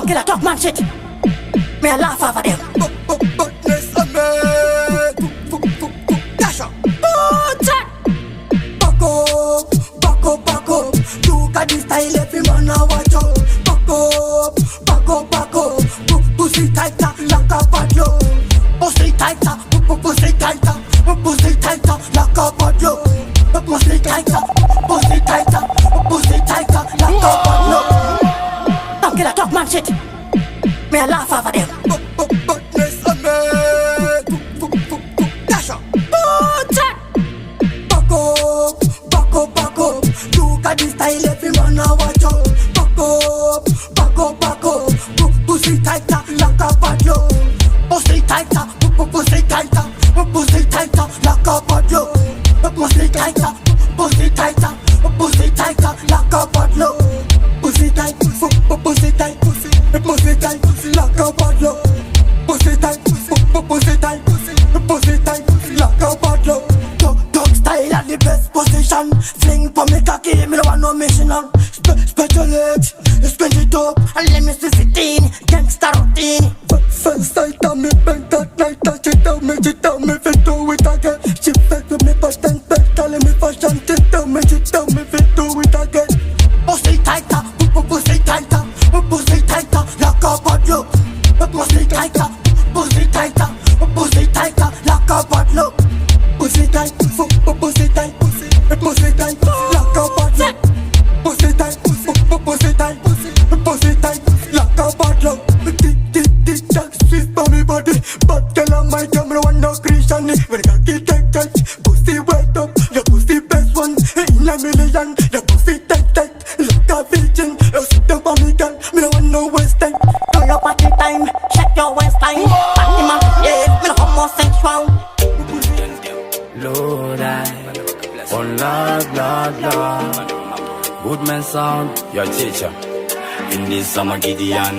killer talk man shit. Me a laugh over them. Buttness on me. Dash up. Check. Back up, back up, back up. Look at this style, every man a watch out. Back up, back up, back up. Pussy tighter, like a padlock. Pussy tighter, pussy tighter. Pussy tighter, like a padlock. Pussy tighter, pussy tighter. Pussy tighter, like a padlock. Don't killer talk man shit. Me a laugh over them. Buttness on me. Dash up. Check. Back up, back up, back up. Look at this style, every man a watch out. Back up, back up, back up. Pussy tighter, like a padlock. Pussy tighter, pussy tighter. Pussy tighter, like a padlock. Pussy tighter, pussy tighter. Pussy tighter, like a padlock. Pussy tight, pussy tight, pussy tight, like a padlock. Pussy tight, pussy tight, pussy tight, like a padlock. Dog style at the best position. Fling for me cocky, me no want no mission on. Spread your legs, squint it up, and let me see it in gangsta routine. First night on me bend that night, she tell me if you do it again. She fed with me past and back, telling me fashion. She tell me if you do it again. Pussy tighter, pussy tighter, pussy tighter, like a padlock. Pussy tighter, pussy tighter, pussy tighter, like a padlock. Pussy tight, pussy tight, pussy tight, like a padlock. Pussy tight, pussy tight, pussy tight, like a padlock. Tick tack, sweet for me body, but girl on my camera want no Christian. When I get tight, pussy wet up, your pussy best one in a million. Your pussy tight, like a virgin. You sit down for me, girl, me no want no waste time. Do your party time, check your waistline. Party man, yeah, me no homosexual. Lord, oh Lord. Good man sound, your teacher. In this summer Gideon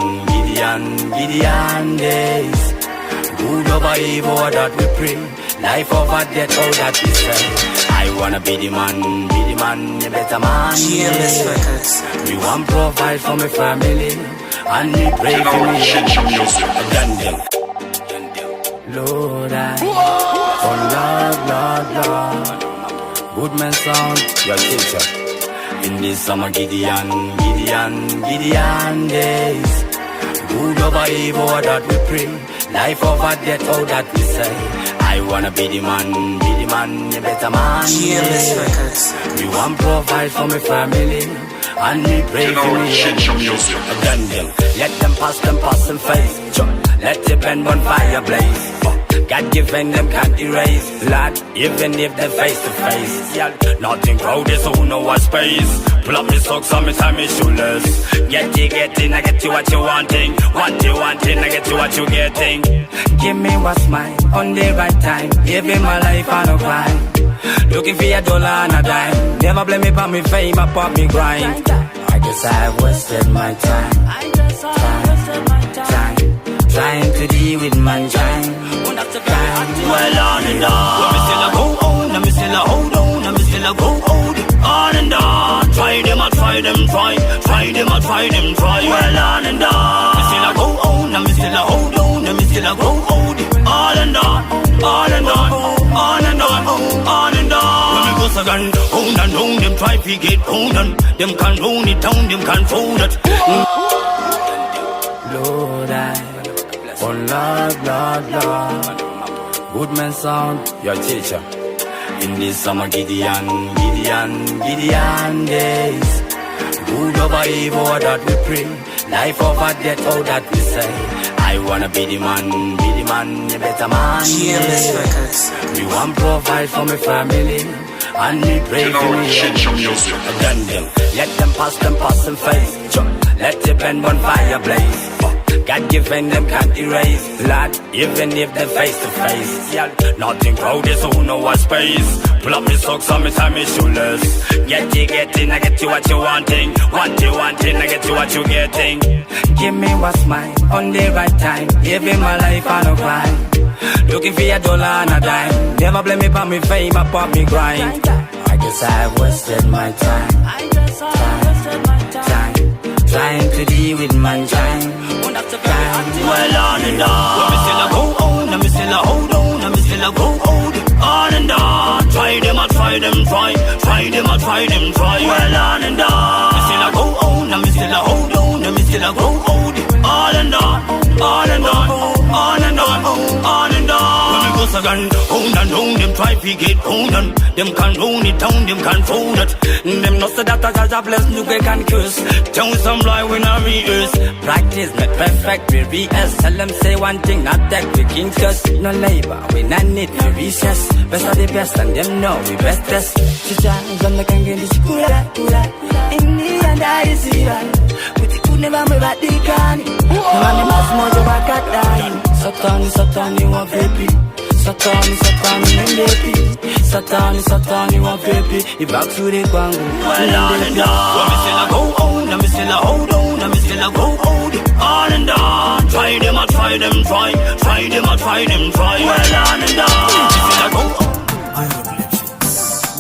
days. Good over evil that we pray. Life over death, all that we say. I wanna be the man, a better man. GMS Records. We want provide for my family, and we pray for me. Lord, oh Lord. Good man sound, your teacher. In this summer Gideon days. Good over evil that we pray. Life over death, all that we say. I wanna be the man, a better man. GMS Records. We want provide for my family, and we pray for me. Let them pass and face. Let the bend on fire blaze. God given them can't erase. Lad, even if they're face to face. Yeah, nothing crowded, so no one space. Pull up me socks and me tie me shoeless. Get in, I get you what you wanting. Want you wanting, I get you what you getting. Give me what's mine on the right time. Giving my life on a grind. Looking for a dollar and a dime. Never blame me for me fame, I pop me grind. I guess I've wasted my time. Trying to deal with mankind. Well on and on. Me still a go on, me still a hold on, me still a go hold on and on. Try them, try. Well on and on. Me still a go on, me still a hold on, me still a go hold on and on. On and on. When we go second, on and on, them try to get on and them can run it down, them can fold it. Lord, oh Lord. Good man sound, your teacher. In this summer Gideon days. Good over evil that we pray. Life over death, all that we say. I wanna be the man, a better man. GMS Records. We want provide for my family, and we pray for me. Let them pass and face. Let the bend on fire blaze. God given them can't erase. Lad, even if they're face to face. Yeah, nothing crowded, so no one space. Pull up me socks and me tie me shoeless. Get in, I get you what you wanting. Want you wanting, I get you what you getting. Give me what's mine on the right time. Giving my life on a grind. Looking for a dollar and a dime. Never blame me for me fame, I pop me grind. I guess I've wasted my time. Trying to deal with mankind. well on and on. When me still a go on, and me still a hold on, and me still a go hold on and on. Try them, I try them, try them, I try them, try. Well on and on. Me still a go on, and me still a hold on, and me still a go hold on and on, on and on, on and on, on and on. When me go again, on and on, them try to get on and them can run it down, them can fold it. Them not say that as a bless, you can curse. Tell some lie when I rehearse. Practice make perfect, we rehearse. Tell them say one thing, not that we king curse. No labor, we not need to recess. Best of the best and them know we best best. Chicha, I'm not gonna get this kura. In the end I see that. With the good never me back the can. Man, the mass mojo back at time. Satan, you want baby. Satan, baby. Satan, you want baby. He back to the bango. Well on and on. When me still a go on, and me still a hold on, and me still a go hold on and on. Try them, I try them, try them, I try them, try. Well on and on. Me still a go on.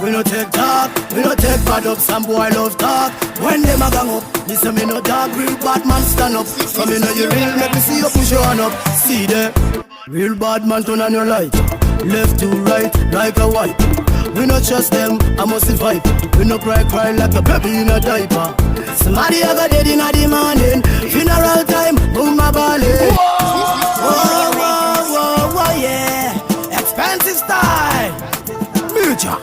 We no take talk, we no take bad up. Some boy love talk. When them a gang up, me say me no dog. Real bad man stand up. From me know you real, make me see you push your hand up. See there, real bad man turn on your light. Left to right, like a wipe. We no trust them, I must survive. We no cry like a baby in a diaper. Somebody ever dead in the morning. Funeral time, boom my body. Whoa, yeah. Expensive style. Major.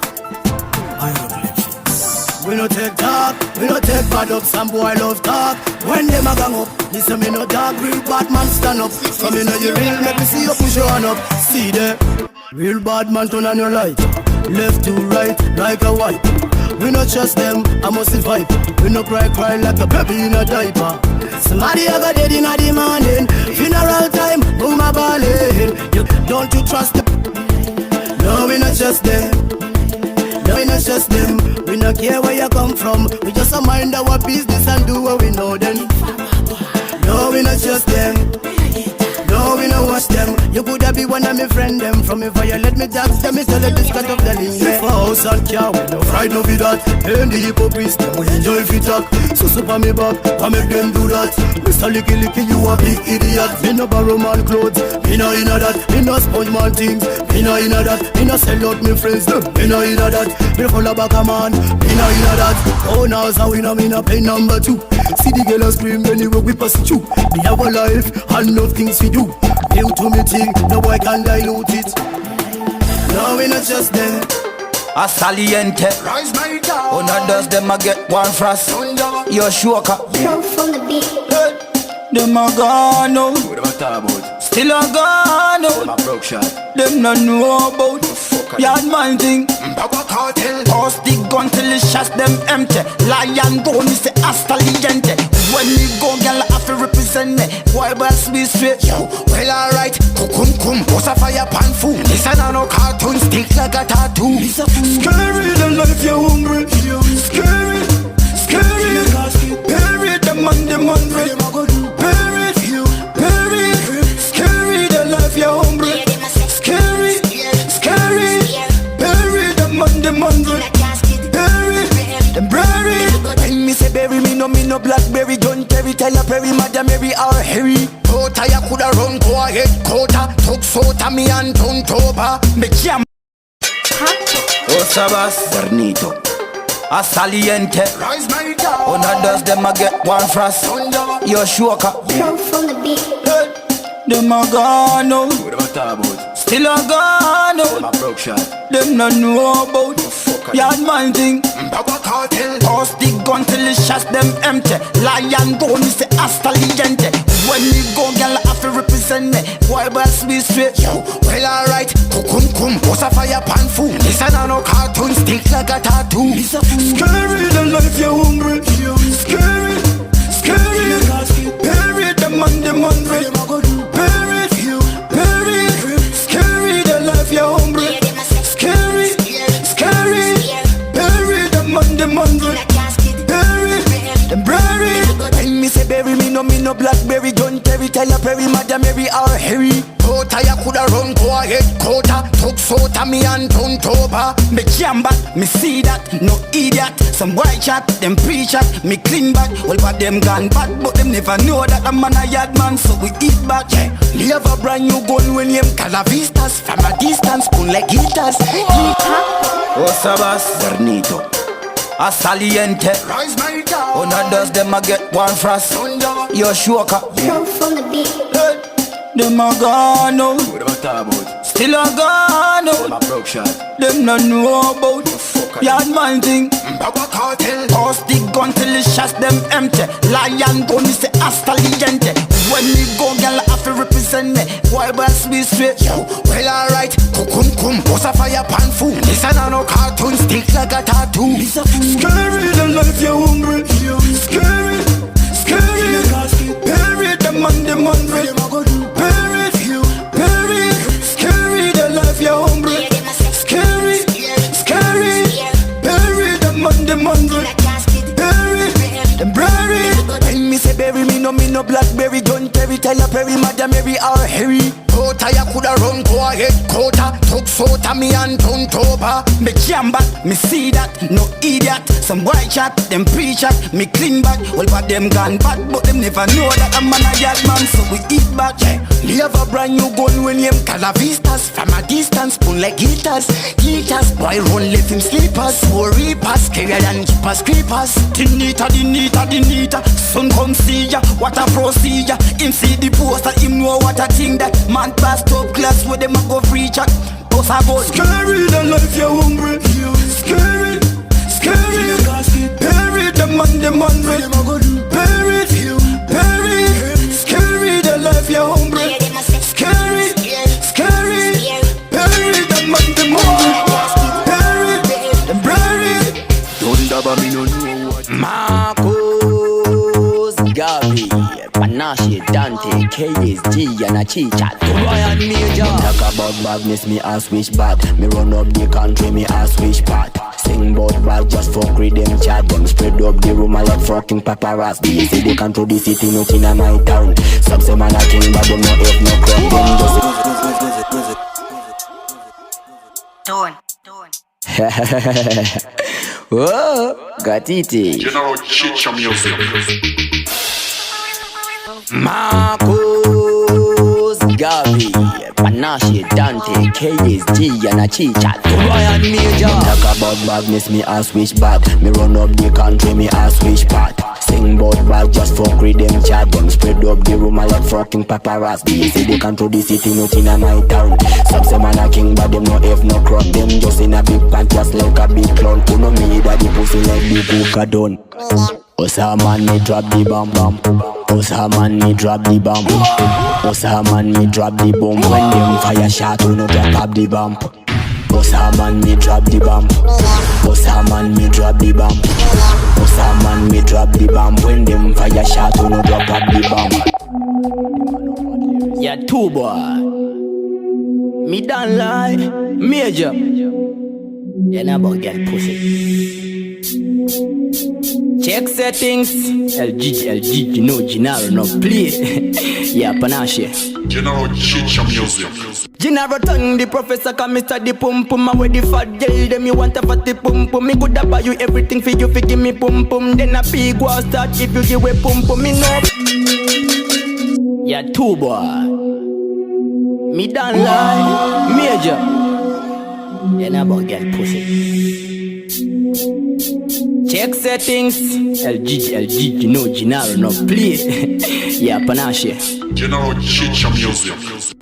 We no take talk, we no take bad up. Some boy love talk. When them a gang up, me say me no dog. Real bad man stand up. From me know you real, make me see you push your hand up. See there, real bad man turn on your light. Left to right, like a wipe. We no trust them, I must survive. We no cry like a baby in a diaper. Somebody ever dead in the morning. Funeral time, boom my ballin'. Don't you trust them? No, we not trust them. No, we not trust them. We no care where you come from. We just a mind our business and do what we know then. No, we not trust them. No, we no watch them. You coulda be one of me friend them. From me violate me tax them. Me tell you this cut of the link. For house and car, we no fright no be that. And the hypocrites, them we enjoy if you talk. So super me back, I make them do that. Mr. Licky, you a big idiot. Me no borrow man clothes, me no inna that. Me no sponge man things, me no inna that. Me no sell out me friends, them, me no inna that. Me no follow back a man, me no inna that. Oh now so we no me no pay number 2. See the girl a scream anyway we pass it through. Me have a life and no things we do. New to me thing, no boy can dilute it. No we not just them. A saliente. Rise my dog. Oh no does them a get one frost. You're sure ka. Flow from the beat. Them a gone now. What about talk about? Still a gone now. My broke shot. Them no know about. Yard man thing. Bagua cartel. Pass the gun till the shots them empty. Lion go me say hasta liente. When me go girl I have to represent me. Boy boss be straight. Yo, well alright. Kum. What's a fire pan food? Listen on no cartoon. Stick like a tattoo. Scary the life you're hungry. Scary. Bury the man red. Bury. Scary the life you're hungry. Scary. Bury the man red. Bury. When me say bury me no blackberry. John Terry, Tyler Perry, Madam Mary or Harry. Tota ya coulda run go ahead. Kota took sota me and Tontoba. Me jam. Osabas Bernito. A saliente. Rise my dog. Oh no does them a get one frost. You're sure ka. Flow from the beat. Them a gone now. What about talk about? Still a gone now. My broke shot. Them no know about. Yard man thing. Bagua cartel. Pass the gun till the shots them empty. Lion go me say hasta liente. When me go girl I have to represent me. Boy boss be straight. Yo, well alright. Kum. What's a fire pan food? Listen on no cartoon. Stick like a tattoo. Scary the life you're hungry. Scary. Bury the man red. Bury. Scary the life you're hungry. Scary. Bury the man red. Bury. When me say bury me no blackberry. John Terry, Tyler Perry, Madam Mary Mary or Harry. Quota ya coulda run go ahead quota. Took sota me and turn toba. Me jam back, me see that, no idiot. Some white chat, them pre-chat, me clean back. Well but them gone bad, but them never know that I'm a yard man, so we eat back. Yeah. Leave a brand new gun when them Calavistas. From a distance, spoon like guitars. Osabas, Bernito, a saliente. Rise my dog. Una does them a get one frost. Yo shoka. Pro from the beat. Hey, them a gone now. What about talk about? Still a gone now. My broke shot. Them no know about yard man thing. Baba cartel. Toss the gun till the shots them empty. Lion gun is the hasta legende. When me go, girl, I have to represent me. Why boss be straight? Yo, well alright. Kukum, what's a fire pan food? Listen on no cartoon, stick like a tattoo. Scary the life you're hungry. Scary, scary. Bury the man, bury it. Scary the life you're hungry. Scary, scary. Bury the man, bury them bury. When me say bury me no blackberry, John Terry, Tyler Perry, Madam Mary or Harry. Quota ya coulda run go ahead quota. Took sota me and turn toba. Me jam back, me see that, no idiot. Some white chat, them pre-chat, me clean back. Well but them gone bad, but them never know that I'm a yard man, so we eat back. Yeah. Leave a brand new gun when them Calavistas. From a distance, spoon like guitars. Guitars, boy run left him sleepers. War reapers, scarier than keepers, creepers. Dinita. Son come see ya, what a procedure. Him see the poster, him know what a thing that. Man pass top class where them a go free chat. Boss a go scary the life you're hungry. Scary, scary. Bury the man, bury it. Scary the life you're hungry. Scary, scary. Bury the man, bury it. Don't dabba me no know what. Marcos, Gavi, Panache, Dante, KSG, and a Chicha. Ryan Major. Talk about badness, me ask which bad. Me run up the country, me ask which part. Sing about bad, just fuck with them chat. Them spread up the rumor like fucking paparazzi. They say they control the city, not in my town. Some say man a king, but them no have no crop. Them just whoa, got it. General Chicha Music. Marcos, Gavi, Panache, Dante, KSG, and a Chicha. Ryan Major. Talk about badness, me ask which bad. Me run up the country, me ask which part. Sing about bad, just fuck with them chat. Them spread up the rumor like fucking paparazzi. They say they control the city, not in my town. Some say man a king, but them no have no crop. Them just in a big pant, just like a big clown. Who know me that the pussy like the Buka done. Osa man me drop the bomb. Osa man me drop the bomb. Osa man me drop the bomb. When them fire shot, we no drop up the bomb. Osa man me drop the bomb. Osa man me drop the bomb. Osa man me drop the bomb. When them fire shot, we no drop up the bomb. Yeah, two boy. Me don't lie, Major. You never get pussy. Check settings. LG, you know Gennaro no play. Yeah, Panache. General Chicha Music. Gennaro tongue the professor come Mr. the pum pum. And with the fat girl them you want a fatty pum pum. Me coulda buy you everything for you fi give me pum pum. Then a big war start if you give a pum pum. Me no. Yeah, two boy. Me don't lie, Major. You never get pussy. Check settings. LG, you know Gennaro no play. Yeah, Panache. General Chicha Music.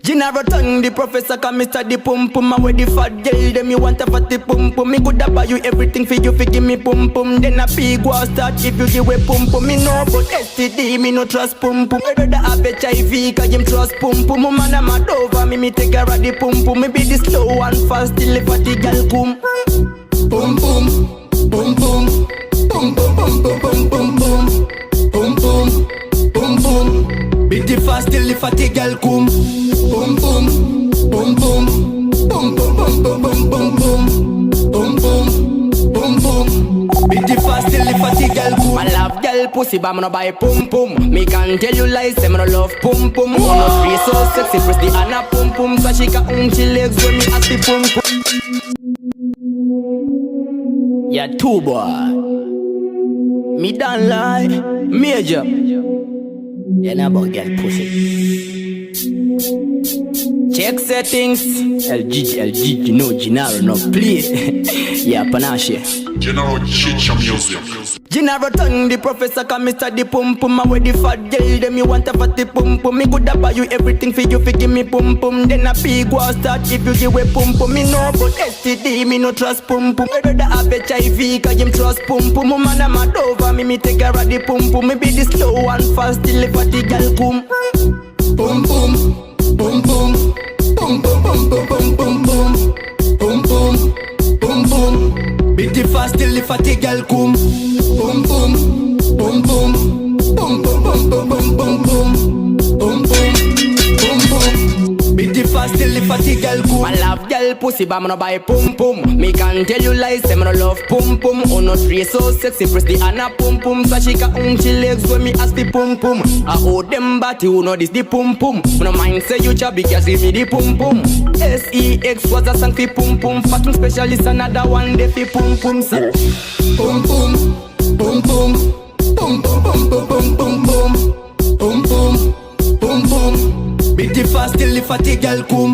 Gennaro tongue the professor come Mr. the pum pum. And with the fat girl them you want a fatty pum pum. Me coulda buy you everything for you fi give me pum pum. Then a big war start if you give a pum pum. Me no but STD, me no trust pum pum. Me rather have HIV cause him trust pum pum. Man I'm mad over me take care of the pum pum. Me be the slow and fast till the fatty girl come. Pum pum, pum pum, pum pum pum pum pum pum pum pum pum pum. Be the fast till the fatty girl come. Pum pum, pum pum, pum pum pum pum pum pum pum pum pum pum. Be the fast till the fatty girl come. I love girl pussy, but me no buy pum pum. Me can tell you lies, say me no love pum pum. Me no free so sexy, press the Anna pum pum. So she can she legs when me ask the pum pum. Yeah, two boy. Me don't lie, major. Yeah, now about get pussy. Check settings. LG, you know Gennaro, no please. Yeah, panache. Gennaro Chicha Music. Gennaro turn the professor, come Mr. the pum pum. I wear the fat girl, them you want a fatty pum pum. Me coulda buy you everything for you, fi give me pum pum. Then a big war start if you give away pum pum. Me know about STD, me no trust pum pum. I rather have HIV, cause him trust pum pum. Man a mad over me take care of the pum pum. Me be the slow and fast till the fatty girl come. Boom boom, boom boom, boom boom boom boom boom boom boom, boom boom, boom boom. Beat it fast till the fatty girl come. Boom boom, boom boom, boom boom boom boom boom boom boom, boom boom, boom boom. Beat it fast till the fatty girl come. I love girl pussy, but me no buy pum pum. Me can tell you lies, say me no love pum pum. Oh no tree so sexy, press the Anna pum pum. So she can she legs when me ask the pum pum. I hold them body, you know this the pum pum. Me no mind say you chubby, just give me the pum pum. SEX was a song fi pum pum. Fucking specialist, another one they fi pum pum. So boom boom, boom boom, boom boom boom boom boom boom, boom boom, boom boom. beat it fast till the fatty girl come.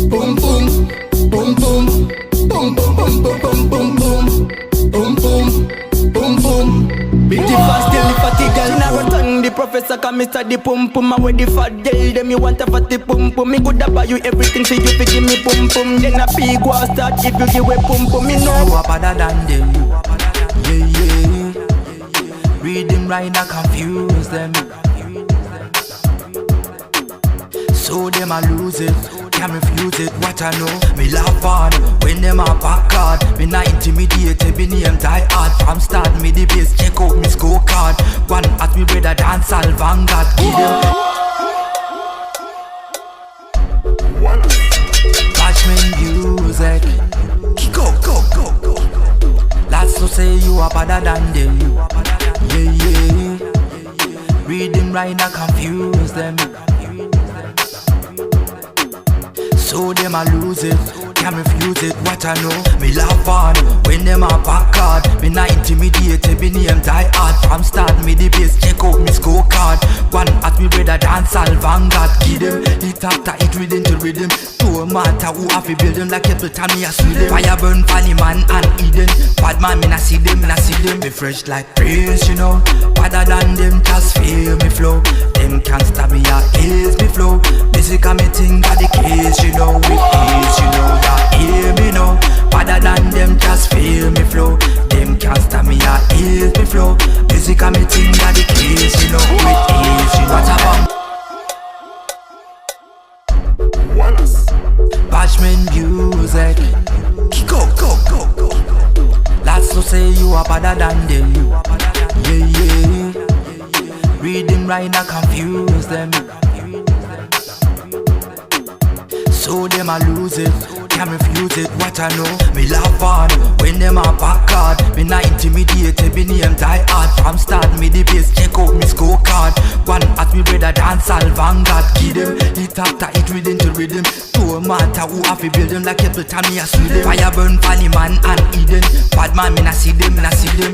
Boom boom, boom boom, boom boom boom boom boom boom boom, boom boom, boom boom. Beat it fast till the fatty girl. Now return the professor, come Mr. the pum pum. I wear the fat girl, them you want a fatty pum pum. Me coulda buy you everything for you, fi give me pum pum. Then a big war start if you give away pum pum. Me know you are better than them. Yeah, yeah. Read them right now, confuse them. So them a lose it, can't refuse it. What I know, me laugh on when them a back hard. Me not intimidated, me name die hard. From start me the base, check out me scorecard. One at me brother dance all vanguard. Give them Bashman music. Go. That's to say you are better than them. Yeah, yeah. Read them right now, confuse them. So them a lose it, can't refuse it. What I know, me laugh on when them a back hard. Me not intimidated, me name die hard. From start me the base, check out me scorecard. One at me brother dance all vanguard. Give them it after it rhythm to rhythm. No matter who have to build them like Apple time me a see them. Fire burn funny man and Eden. Bad man me not see them, Me fresh like praise, you know. Better than them, just feel me flow. Them can't stop me, ya ease me flow. Music and me think of the case, you know. With ease, you know, ya hear me now. Better than them, just feel me flow. Them can't stop me, ya ease me flow. Music and me think of the case, you know. With ease, you know. What about Bashman music. Go. That's to say you are better than them. Yeah, yeah. Read them right now, confuse them. So them a lose it, can't refuse it. What I know, me laugh on when them a back hard. Me not intimidated, me name die hard. From start me the base, check out me scorecard. One at me brother dance all vanguard. Give them it after it rhythm to rhythm. No matter who have to build them like Apple time me a see them. Fire burn funny man and Eden. Bad man me not see them,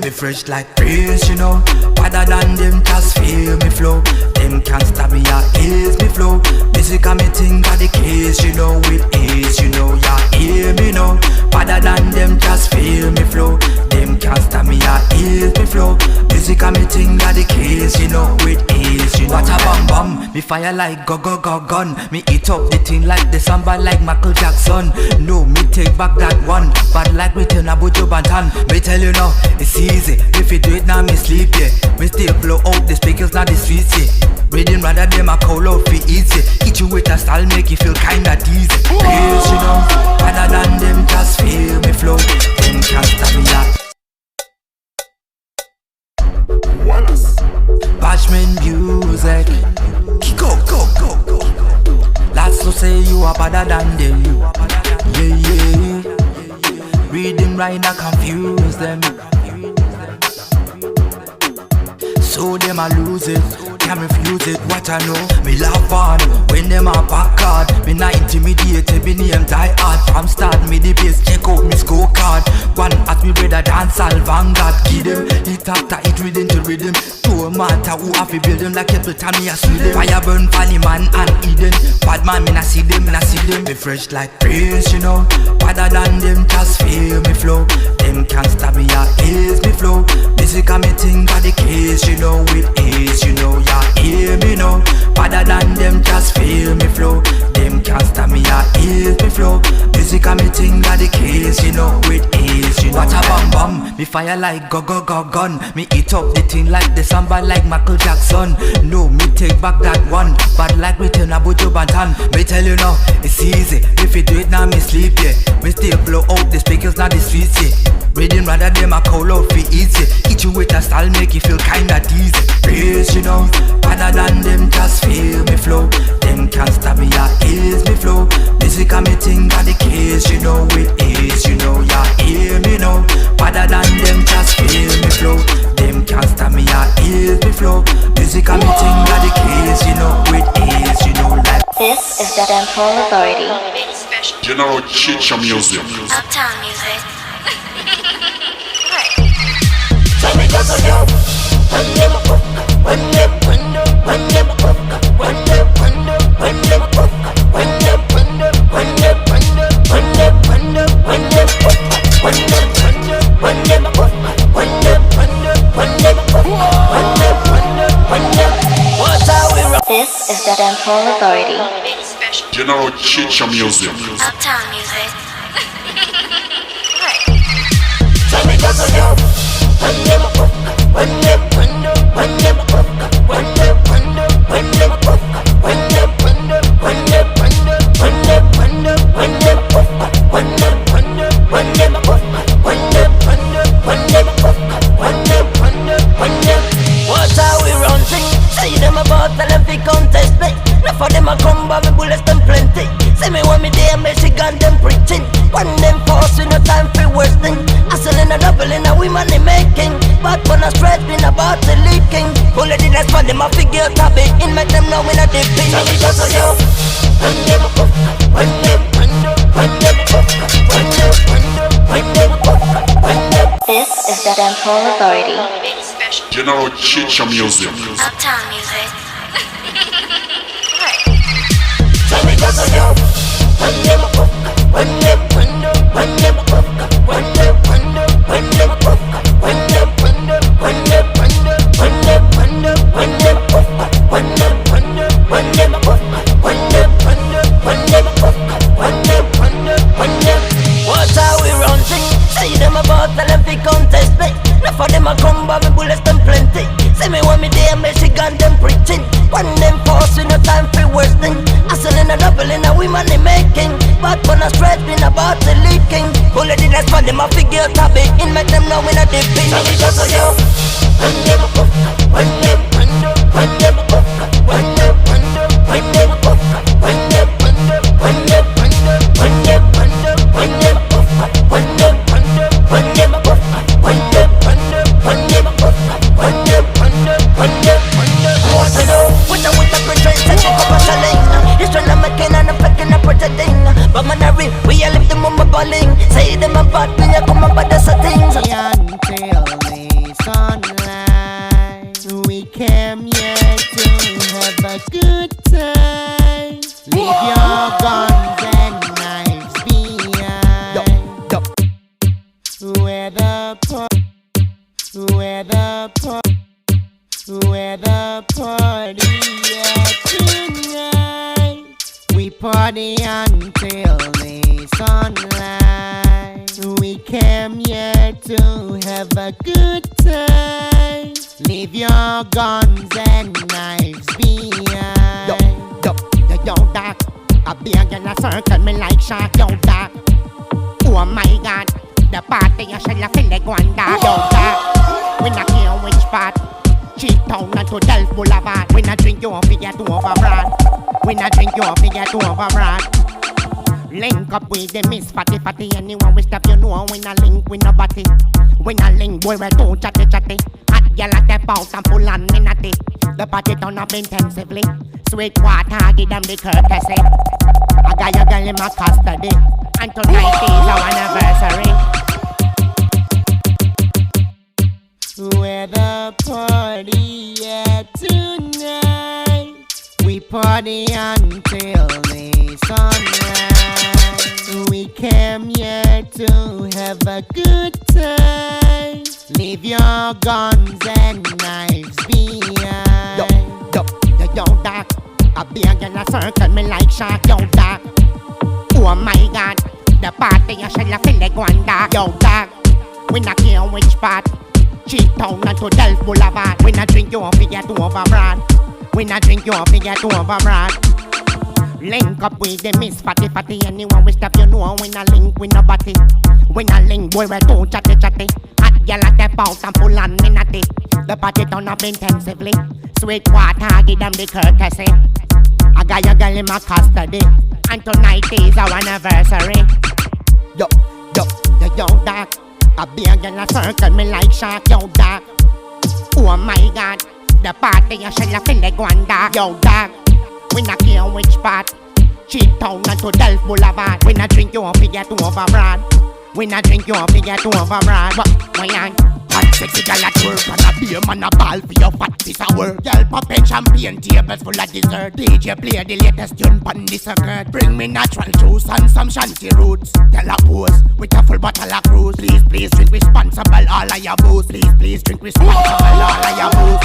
Me fresh like praise, you know. Better than them, just feel me flow. Them can't stop me, ya ease me flow. Music and me think of the case, you know. With ease, you know, ya hear me now. Better than them, just feel me flow. Them can't stop me, ya ease me flow. Music and me think of the case, you know. With ease, you know. What a bam bam, me fire like go gun. Me eat up the thing like the samba like Michael Jackson. No, me take back that one. But like me turn a Buju Banton. Me tell you now, it's easy. If you do it now, me sleep, yeah. Me still blow out the speakers, not the streets, yeah. Reading rather them a call out for easy. Hit you with a style, make you feel kinda dizzy. Praise, you know, better than them, just feel me flow. Them can't stop me out. Bashman music. Go. That's to say you are better than them. Yeah, yeah. Read them right now, confuse them. So them a lose it, can't refuse it. What I know, me laugh on when them a back card. Me not intimidated, me name die hard. From start me the base, check out me scorecard. One at me brother dance all vanguard. Give them it after it rhythm to rhythm. No matter who have to build them like every time me a Sweden. Fire burn funny man and Eden. Bad man me not see them, not see them. Me fresh like praise, you know. Better than them, just feel me flow. Them can't stop me, yeah, ease me flow. Music and me think of the case, you know. With ease, you know, yeah, hear me now. Better than them, just feel me flow. Them can't stop me, yeah, ease me flow. Music and me think of the case, you know. With ease, you know. What a bam bam, me fire like go go go gun. Me eat up the thing like the samba like Michael Jackson. No, me take back that one. But like we turn a Buju Banton. Me tell you now, it's easy. If you do it now, me sleep, yeah. Me still blow out the speakers, not the streets, yeah. Reading rather them a call out for easy. Hit you with a style, make you feel kinda dizzy. Praise, you know, better than them, just feel me flow. Them can't stop me, yeah, ease me flow. Music and me think of the case, you know, with ease, you know, yeah, hear me now. Better than them, just feel me flow. Them can't stop me, yeah, ease me flow. Music and me think of the case, you know, with ease, you know, like. This is the Dancehall Authority. General Chicha Music. Uptown music. This is the Dancehall Authority. General Chicha Music. Uptown music. What are we running? Say them about tell them fi contest me. Enough of them a come but me bullets them plenty. Say me want me there Michigan them preaching. When them force we no time for wasting. Hustling a doubling a we money making. But when I straight been about the leaking. Bullet in the spot them a figure tabby. In make them know we not dipping. So because of you. This is the Dancehall Authority. General Chicha Music. Uptown music. What are we running? Say them about tell them fi contest me. Enough of them a come but me bullets them plenty. Say me want me there Michigan them preaching. When them force we no time for wasting. Hustling a doubling a we money making. But when I straight been about the leaking. Bullet in the spot them a figure tabby. In make them know we not dipping. So because of you. But man, I real, we a live the mama balling. Say them a bad, me a come up, but that's a thing. Until the sunlight, we came here to have a good time. Leave your guns and knives behind. Where the party at tonight. We party until the sunlight. We came here to have a good time. Leave your guns and knives behind. Yo, doc, a big in a circle me like shark, yo, doc. Oh my God, the party I shall feel like one dog, yo, doc. We not care which part. Cheap town and to Delft Boulevard. We not drink you off, we get overbroad. We not drink you off, we get overbroad. Link up with the Miss Fatty Fatty. Anyone we stop you know. We not link with nobody. We not link, boy, we're too chatty chatty. Hot gyal a step out and pull on me natty. The party turn up intensively. Sweet water, give them the courtesy. I got your girl in my custody, and tonight is our anniversary. Where the party at tonight? We party until the sunrise. We came here to have a good time. Leave your guns and knives behind. Yo, doc, a big in a circle me like shark, yo, doc. Oh my God, the party I shall feel like one dog, yo, doc. We not care which part. Cheap town and to Delft Boulevard. We not drink you up, we get overbroad. We not drink you up, we get overbroad. Link up with the Miss Fatty Fatty. Anyone we step, you know we not link with nobody. We not link, boy, we too chatty chatty. Hot gyal a step out and pull on me natty. The party turn up intensively. Sweet water, give them the courtesy. I got your girl in my custody, and tonight is our anniversary. Yo, doc. A big in a circle me like shark, yo, doc. Oh my God, the party I shall feel like one dog, yo, doc. We not care which part. Cheap town and to Delft Boulevard. We not drink you up, we get overbroad. We not drink you up, we get overbroad. Why ain't hot sexy girl at work and a beer man a ball for your fat piece of work. Girl poppin' champagne tables full of dessert. DJ play the latest tune pon the circuit. Bring me natural juice and some shanty roots. Tell a pose with a full bottle of cruise. Please drink responsible all of your booze. Please drink responsible all of your booze.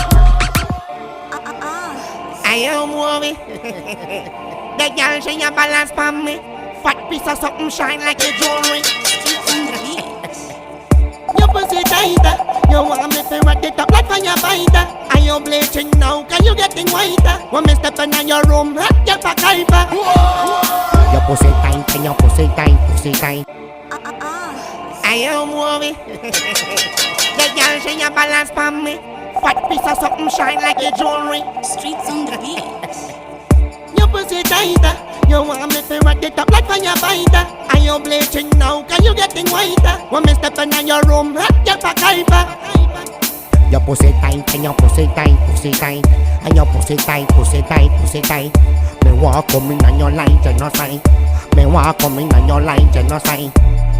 I am movie. The girl she a balance pon me. Fat piece of something shine like a jewelry. Your pussy tighter. You want me to rot it up like firefighter. Are you bleaching now? Can you getting whiter? When me stepping in your room, get back hyper. Your pussy tight and your pussy tight. I am movie. The girl she a balance pon me. Fat piece of something shine like a jewelry. Streets on the beat. Your pussy tighter. You want me to rot it up like firefighter. Are you bleaching now? Can you getting whiter? When me stepping in your room, get back hyper. Your pussy tight and your pussy tight. And your pussy tight. Me walk coming on your line, genocide. Me walk coming on your line, genocide.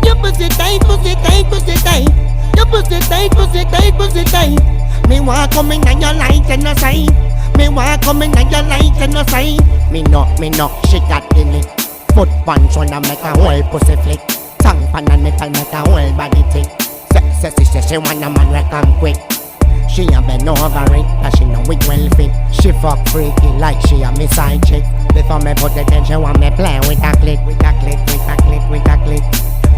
Your pussy tight. Your pussy tight. Me walk coming on your line, genocide. Me walk coming on your line, genocide. Me no, she got in it. Foot punch when I make a whole pussy flick. Tongue pan and metal make a whole body tick. She want a man wreck and quick. She a been over it, and she know it well fit. She fuck freaky like she a me side chick. Before me put it in, she want me play with a clit.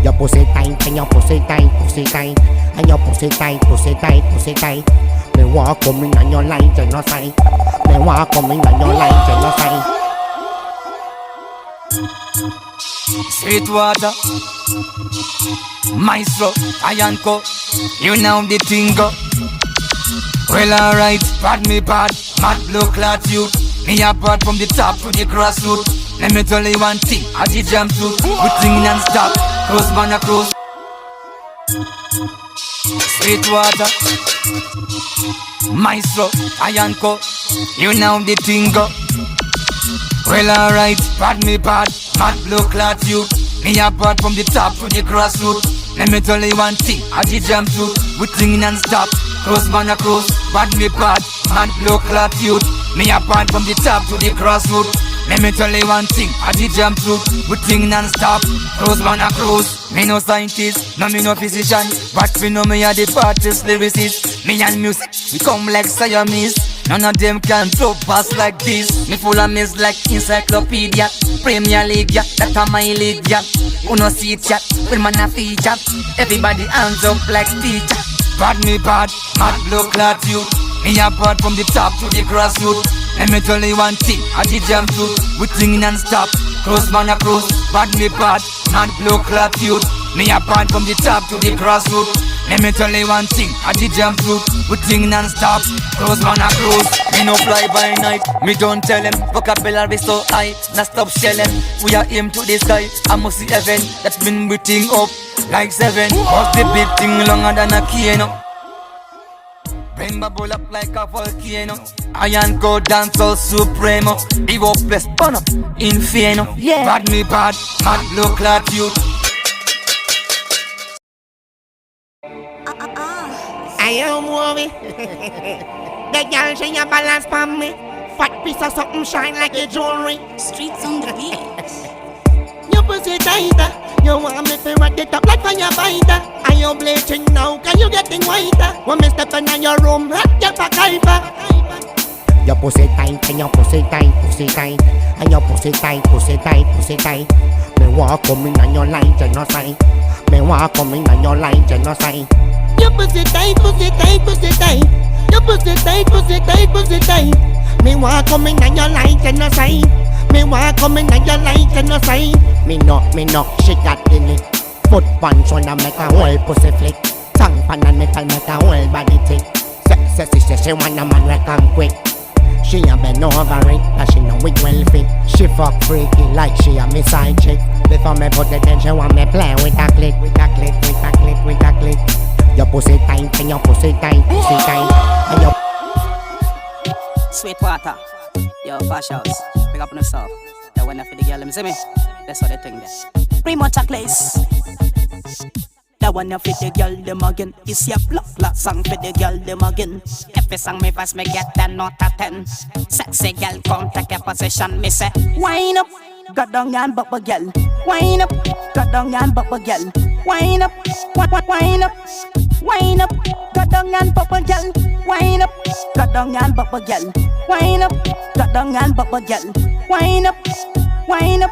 Your pussy tight and your pussy tight. And your pussy tight. Me walk coming on your line, genocide. Me walk coming on your line, genocide. Sweet water, maestro, Ayanko, you know the thing go. Well alright, bad me bad, mad blue clot you. Me a bad from the top to the grassroots. Let me tell you one thing, I did jump to. We singing and stop, close man a close. Sweet water, maestro, Ayanko, you know the thing go. Well alright, bad me bad, mad blue clot you. Me a bad from the top to the grassroots. Let me tell you one thing, I did jump to. We singing and stop, close man a close. Bad me bad, mad blue clot you. Me a bad from the top to the grassroots. Let me tell you one thing, I did jump through. We sing non-stop, close man a close. Me no scientist, no me no physician, but we know me a the party's lyricist. Me and music, we come like Siamese. None of them can throw pass like this. Me full of mess like encyclopedia. Premier League, yeah, that's my league, yeah. Uno see it, yeah, with man a feature. Everybody hands up like teacher. Bad me bad, mad blue clot you. Me a bad from the top to the grassroots. Let me tell you one thing, I did jump through. We singing and stop, close man a close. Bad me bad, mad blue clot you. Me a bad from the top to the grassroots. Let me tell you one thing, I did jump through. We singing and stop, close man a close. Me no fly by night, me don't tell them. Vocabulary so high, not stop shelling. We are aim to the sky, I must see heaven. That's been waiting up like 7. What's the big thing longer than a key, you know? Rain bubble up like a volcano. Iron go dance all supremo. Big up bless burn up inferno. Yeah. Bad me bad, mad look like you. I am movie. The girl she a balance for me. Fat piece of something shine like a jewelry. Streets on the beat. Your pussy tighter. You want me to rock it up like firefighter. Are you bleaching now? Can you getting whiter? When me step in your room, you're a kiper. Your pussy tight and your pussy tight, pussy tight. And your pussy tight, pussy tight, pussy tight. Me walk coming on your line, genocide. Me walk coming on your line, genocide. Your pussy tight, pussy tight, pussy tight. Your pussy tight, pussy tight, pussy tight. Me walk coming on your line, genocide. Me walk coming on your line, genocide. Me knock, she got in it. Foot punch when I make a whole pussy flick. Tongue pan and metal make a whole body tick. Sexy, she want a man wreck and quick. She a bend over it, and she know it well fit. She fuck freaky like she a me side chick. Before me put it in, she want me play with a click, with a click, with a click, with a click. Your pussy tight and your pussy tight, pussy tight. And your Sweetwater, yo, Fash House, pick up on yourself. That one for the girl, let me see me. That's what they think there. Pretty much a place. That one for the girl, them again. It's your block song for the girl, them again. Every song me pass, me get 10 out of 10. Sexy girl, come take a position, me say. Wind up, go down and bubble girl. Wind up, go down and bubble girl. Wind up, wind up, wind up, go down and bubble girl. Wind up, go down and bubble girl. Wind up, go down and bubble girl. Wind up, wind up,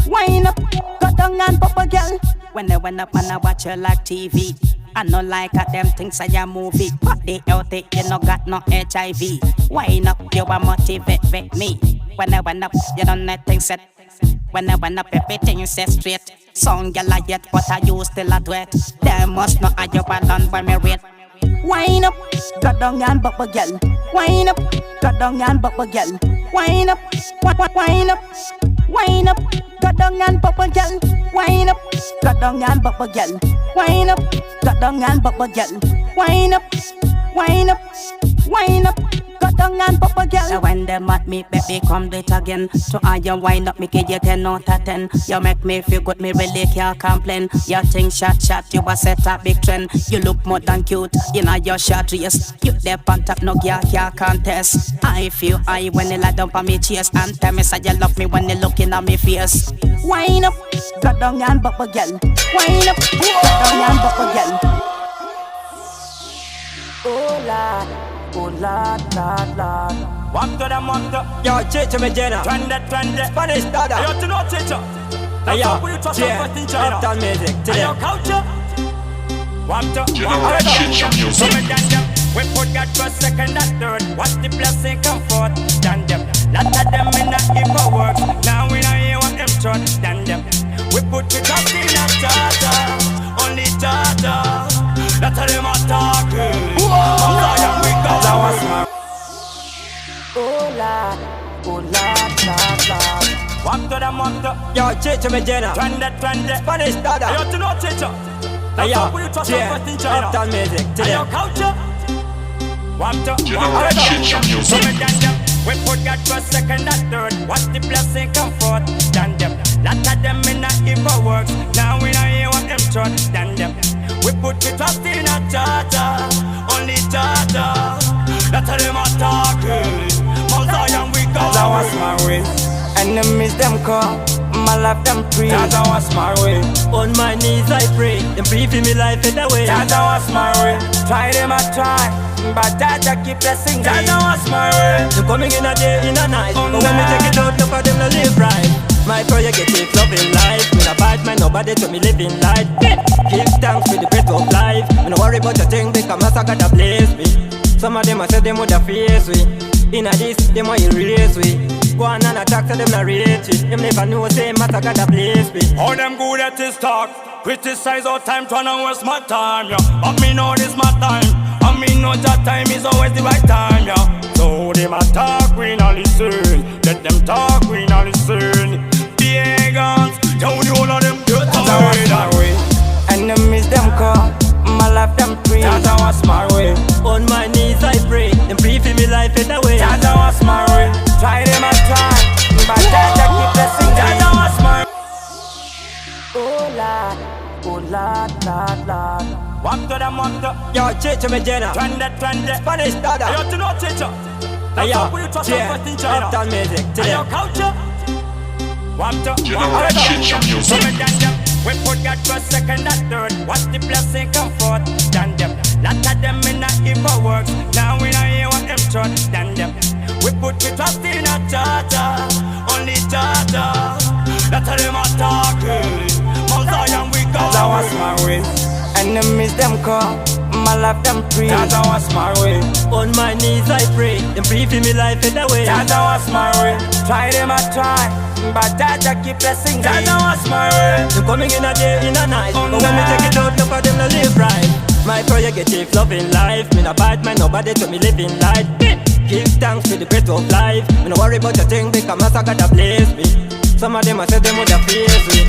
wind up, go down and bubble girl. When they went up and I watch her like TV, I no like at them things I a movie. But they out there, you no got no HIV. Wind up, you a motivate me. When I went up, you don't nothing set. When I went up, everything is straight. Song you like yet, but I use still a duet. They must know how you balance when me rate. Wind up, go down and bubble girl. Wind up, go down and bubble girl. Wind up, wind up, wind up, go down and bubble girl. Wind up, go down and bubble girl. Wind up, go down and bubble girl. Wind up, wind up, wind up, go down and bubble girl. So when them at me, baby, come do it again. So I you wind up, me give you 10 out of 10. You make me feel good, me really can't complain. Your thing shot, you a set a big trend. You look more than cute, you know your short dress. You there on top, no girl can't contest. I feel high when you lie down for me chest. And tell me say you love me when you looking at me face. Wind up, go down and bubble girl. Wind up, go down and bubble girl. Oh Lord, oh Lord, Lord, Lord. Walk to the mountain, yo, chicha me Jenna. Trend, Spanish dada. Yo, to know chicha. That's how we trust our first in China. Uptown music, today. Your culture. Walk to, Chicha music. We put God first, second, and third. Watch the blessing come forth. Stand them. Lot of them in the evil works. Now we know you want them church. Stand them. We put the trust in a charter. Only charter. That's how them are talking. I'm Zion, we got that was my. Oh Lord, oh Lord, Lord, Lord. Walk to the mountain, yo, chicha me Jenna. Trend, Spanish dada. Yo, to know chicha. That's how we trust our first in China. Uptown music, today. Your culture. Walk to, Chicha music. We put God first, second, and third. Watch the blessing come forth. Stand them. Lot of them in the evil works. Now we know you want them church. Stand them. We put the trust in a charter. Only charter. That's how them are talking. Mount Zion we go. That was my way. Enemies them come, my life them free. That was my way. On my knees I pray, them pray for me life in the way. That was my way. Try them I try, but that I keep blessing. That was my way. They coming in a day, in a night, but when me take it out, look for them to live right. My prerogative, loving life. Me no bad man, nobody to me living life. Give thanks for the breath of life. Me no worry about your thing, because Master God a bless me. Some of them I said them would have face we. In a this, them want erase we. Go on and attack, so them not rate we. Them never know, say Master God a bless me. All them good at this talk. Criticize all time, tryna waste my time, yeah. But me know this my time. And me know that time is always the right time, yeah. So them a talk, we not listen. Let them talk, we not listen. Pagans, yo, the whole of them get away. Enemies them come, my life them free. Jaja was my way. On my knees I pray, and breathe in me life in the way. Jaja was my way. Try them and try, but Jaja keep blessing. Jaja was my. Oh Lord, Lord. Walk to them, walk to. Yo, Chicha me Jenna. Trend. Spanish dada. Yo, to know Chicha. Hey, yo, yeah. Uptown music. Hey, yo, culture. Walk to. General Chicha music. We put God first, second, and third. Watch the blessing come forth. Than them. Lot of them in the evil works. Now we don't hear what them church. Than them. We put we trust in a Jaja. Only Jaja. That's how them are talking. Mount Zion we go. That was my way. Enemies them come, my life them free. Jaja was my way. On my knees I pray, and breathe in me life in the way. Jaja was my way. Try them I try, but Jaja keep blessing. Jaja was my way. You coming in a day, in a night, but when me take it out, no for them to live right. My prerogative, loving life. Me no bad man, nobody to me living life. Give thanks for the breath of life. Me no worry about your thing, because I got a place me. Some of them I say them would have face me.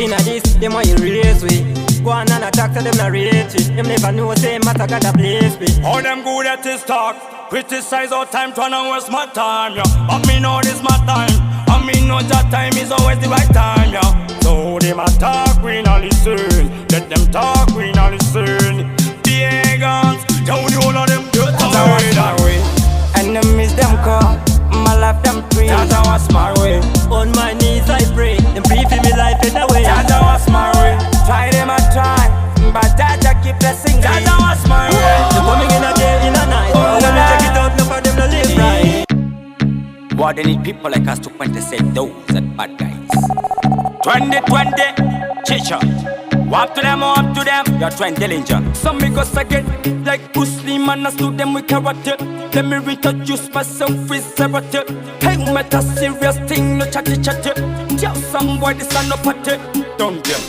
Inna this, them want you erase we. Go on and attack to them narrate it. Them never know say matter got a place me. All them good at this talk. Criticize all time, tryna waste my time, yeah. But me know this my time. And me know that time is always the right time, yeah. So them a talk, we not listen. Let them talk, we not listen. Pagans, down the whole of them dirt away. Enemies them come, my life them free. Jaja was my way. On my knees I pray, and breathe in me life in the way. Jaja was my way. Try them and try, but Jaja keep blessing. Jaja was my way. You coming in a day, in a night, but when me take it out, no for them to live right. Why they need people like us to point and say those are bad guys. 2020, Chicha. Walk to them, up to them. You're Trent Dillinger. Some me go again, like Bruce Lee, man, I slew them with karate. Let me reintroduce myself with karate. Hey, met a serious thing, no chatty. Tell some boy this are no party. Don't them.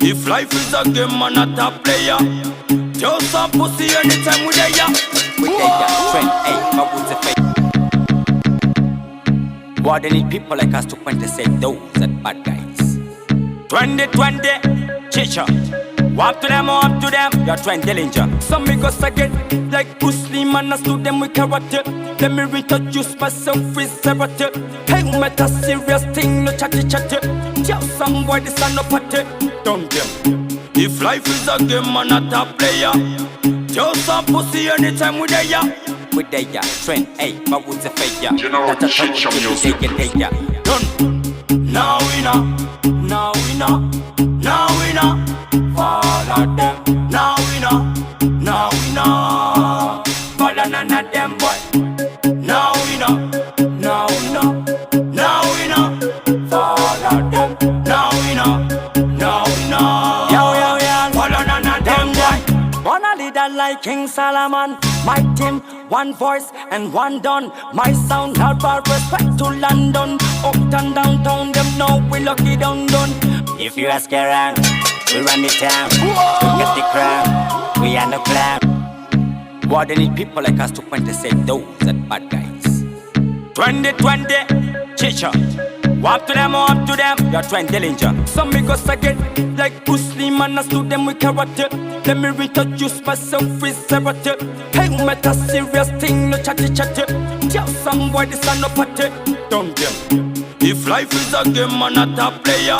If life is a game, man, not a player. Tell some pussy anytime we there, yeah. We there, Trent, hey, what was the fate? Why they need people like us to point and say those are bad guys. 2020, Chicha. Walk to them, up to them. You're Trent Dillinger. Some me go again, like Bruce Lee, man, I slew them with karate. Let me reintroduce myself with karate. Hey, met a serious thing, no chatty. Tell some boy this are no party. Don't them. If life is a game, man, not a player. Tell some pussy anytime we there, yeah. We there, Trent, hey, what was the fate, yeah. General Chicha music. Done. Now we know. Now we know. Now we know. Follow them. Now we know. Now we know. Follow none of them, boy. Now we know. Now we know. Now we know. Follow them. Now we know. Now we know. Yo. Follow none of them, boy. Wanna leader like King Solomon. My team, one voice and one done. My sound hard for respect to London. Uptown, downtown, them know we lucky done. If you ask around, we run the town. We get the crown, we are no clown. Why they need people like us to point and say those are bad guys. 2020, Chicha. Walk to them, up to them. You're Trent Dillinger. Some me go again, like Bruce Lee, man, I slew them with karate. Let me reintroduce myself with karate. Hey, met a serious thing, no chatty. Tell some boy this are no party. Don't them. If life is a game, man, not a player.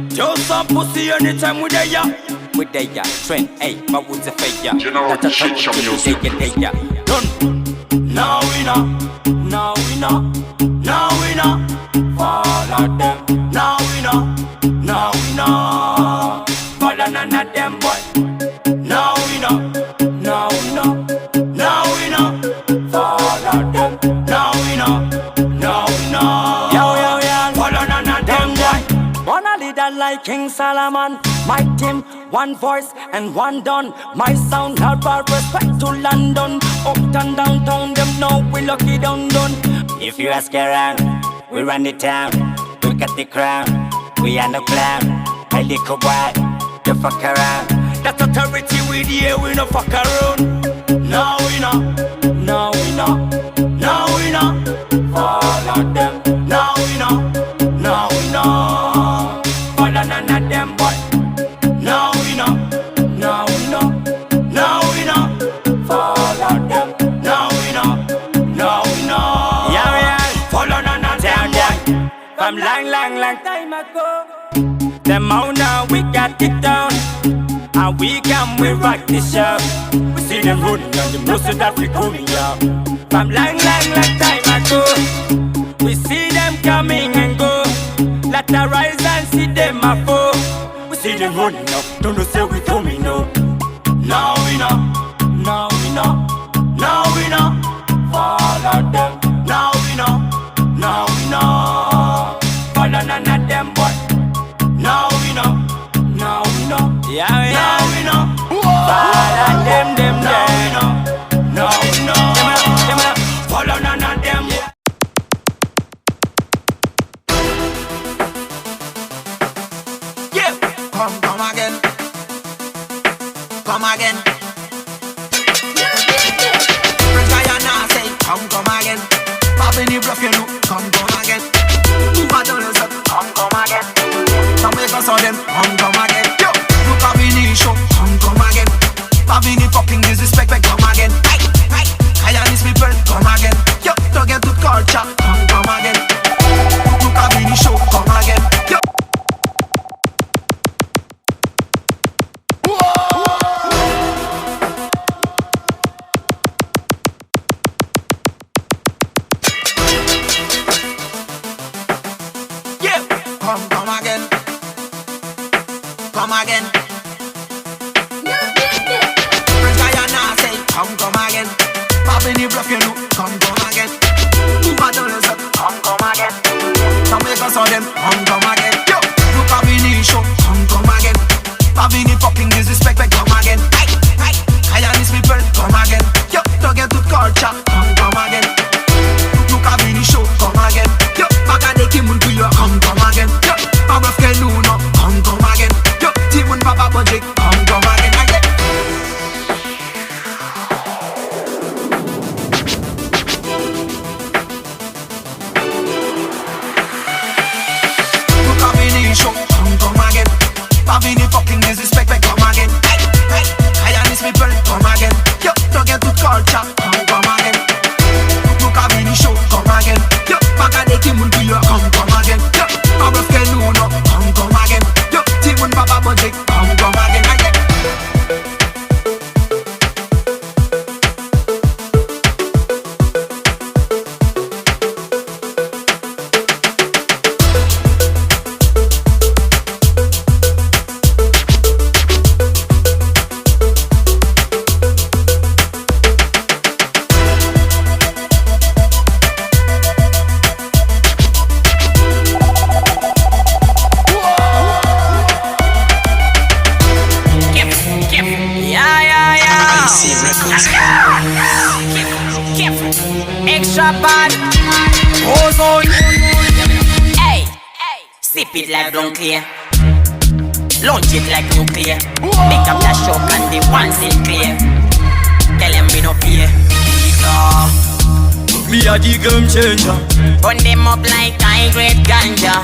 Tell some pussy anytime we there, yeah. We there, Trent, hey, what was the fate, yeah. General Chicha music. Done. Now we know. Now we know. Now we know. Follow them. Now we know. Now we know. Follow none of them, boy. Now we know. Now we know. Now we know. Follow them. Now we know. Now we know. Yo. Follow none of them, boy. Wanna leader like King Solomon. My team, one voice and one done. My sound hard for respect to London. Uptown, downtown, them know we lucky done. If you ask around, we run the town. We got the crown, we are no clown. I lick a white, you fuck around. That's authority with you, we no fuck around. Now we know. Now we know. Now we know. Follow them. Now we know. Now we know. Follow none of them, boy. Now we know. Now we know. Now we long time ago. Them out now we got it down, and we come we rock the show. We see them running and them know so that we coming out. From long time ago, we see them coming and go. Let us rise and see them a fall. We see them running up, don't know say we coming up. Now we know, now we know, now we know. Follow them, now we know, now we know. Follow none of them boy. Now we know, now we know, yeah, now we know. Follow them, now we know, now we know. Follow none of them. Yeah, come again, come again. French Guyana say, come again. Babini bluff you know, come again. Move a dollars up, come again. Some make us on them, come again. Yo, look at Babini show, come again. Babini fucking disrespect, come again. Hey, Guyanese people, come again. Yo, don't get good culture, come again. Look at Babini show, come again. Yo. Come again. Come again. French Guyana say, come again. Babini bluff you know, come again. Move a dollars up, come again. Some make us on them, come again. Yo, look at Babini show, come again. Babini fucking disrespect, come again. Hey, Guyanese people, come again. Yo, don't get good culture, come again. Look at Babini show, come again. Yo, Bagadeki Munkuyo, come again. Yo, Baba Skenuno, come again. Yo, Timun Baba Budget, come again. Look at Babini show, come again. Babini fucking disrespect, come again. Hey, Guyanese people, come again. Yo, don't get good culture, come again. Look at Babini show, come again. Yo, Bagadeki Munkuyo, come again. Yo, Baba Skenuno, come again. Yo, Timun Baba Budget, come again. Extra bad, ozone. Hey, sip it like don't clear. Launch it like nuclear. Pick up that shock and the ones in clear. Tell them we no fear. Me a the game changer. Burn them up like high-grade ganja.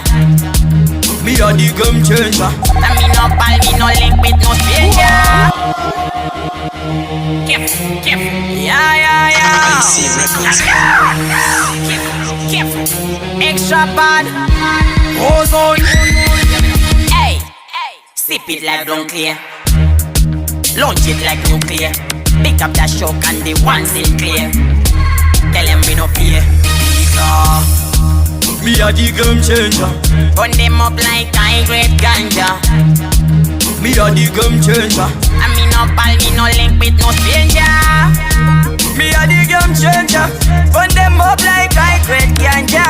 Me a the game changer. And me no pal, me no link with no stranger. Kif, yeah. Kif, extra bad, ozone. Hey, sip it like don't clear. Launch it like nuclear. Pick up that shock and the ones in clear. Tell them we no fear. Me a the game changer. Burn them up like high-grade ganja. Me a the game changer. And me no pal, me no link with no stranger. Me a the game changer. Burn them up like high-grade ganja.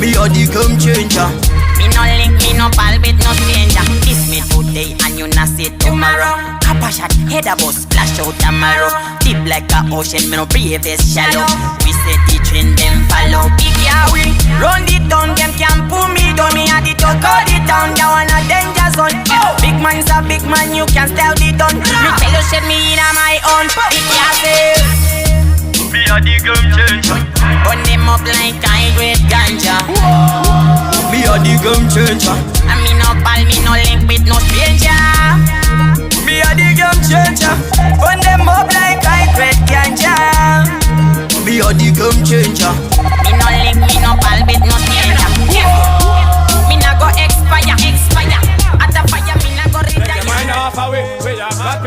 Me a the game changer. Me no link, me no pal with no stranger. This me today and you not see tomorrow. Kappa shot, head a bus, splash out tomorrow. Deep like a ocean, me no brave is shallow. We say teaching them follow. Big yawi, run the town, them can't pull me down. Me at the talk of the town, that one a danger zone. Big man's a big man, you can style the town. Me tell you shit me in my own. Big yawi. Me a the game changer. Burn them up like high-grade ganja. Me a the game changer. And me no pal, me no link with no stranger. Me a the game changer. Burn them up like high-grade ganja. Me a the game changer. Me no link, me no pal with no stranger.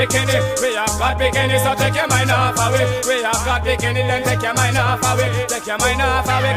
bikini. We have got bikini, so take your mind off away. We have got bikini, then take your mind off away. Take your mind off away,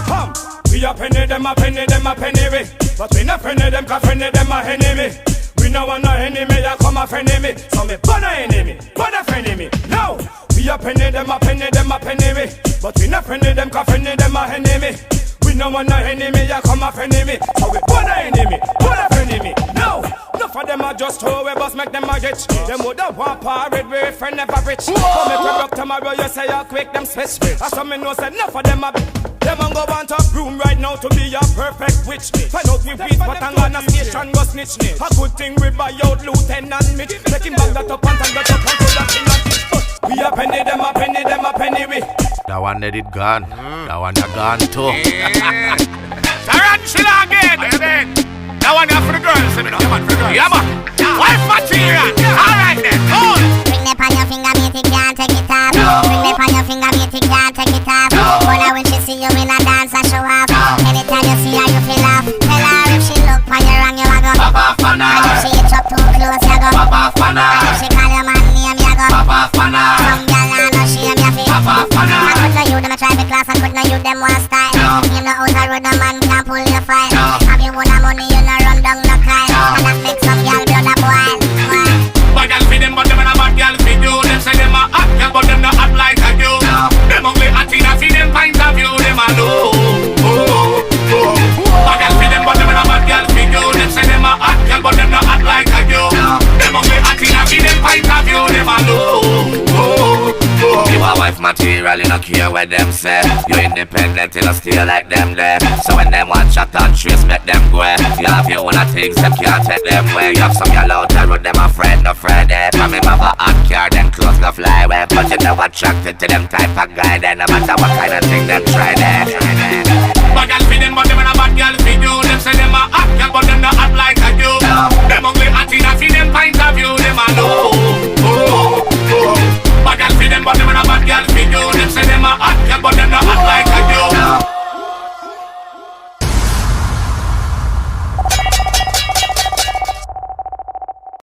come. We a penny, them a penny, them a penny we. But we not penny, them cause penny, them a enemy. We no want no enemy, ya come a friend me. So me burn a enemy, burn a friend me. No, we a penny, them a penny, them a penny we. But we not penny, them cause penny, them a enemy. We no want no enemy, ya come a friend me. So we burn a enemy, burn a friend me. No, enough of them are just two we bust make them a rich. Them woulda want parade with friend never rich. Come make we rock tomorrow, you say you quick them switch. As some me know say enough of them a. Them a go want a room right now to be a perfect witch. Find out we beat but on a station go snitch. A good thing we buy out Lieutenant Mitch. Take him back that up and get up and put that in a ditch. We a penny, them a penny, them a penny we. That one that it gone. That one that gone too. Tarantula again. That one for the girls, you know. Yeah, man. Wife material. Alright then. Ring it on your finger, mate, you can't take it off. Ring it on your finger, mate, you can't take it off. But when she see you in a dance, I show off. Anytime you see her, you feel off. Tell her if she look on your wrong, you a go pop off on her. And if she hit up too close, you go pop off on her. And if she call your man name, you go pop off on her. Some girl I know she and me feel pop off on her. I could know you, them a try the class, I could know you, them one style. You know out the road, the man can't pull your file. Have you won a money, you know run down the kyle. And that makes some girl blood a boil. Bad girl feed them, but them a bad girl feed you. Them say them a hot girl, but them not hot like a you. Them only hot in a feed them pints of you. Them a low. Bad girl feed them, but them a bad girl feed you. Them say them a hot girl, but them not hot like a you. Them only hot in a feed them pints of you. Them a low. You a wife material, you don't care what them say. You independent, you don't stay like them there. So when them want shot and trace, make them go. You have your own things, them can't take them away. You have some girl out there with them a friend, no friend. From him have a hot car, then clothes go fly away. But you never attracted to them type of guy. Then no matter what kind of thing them try there.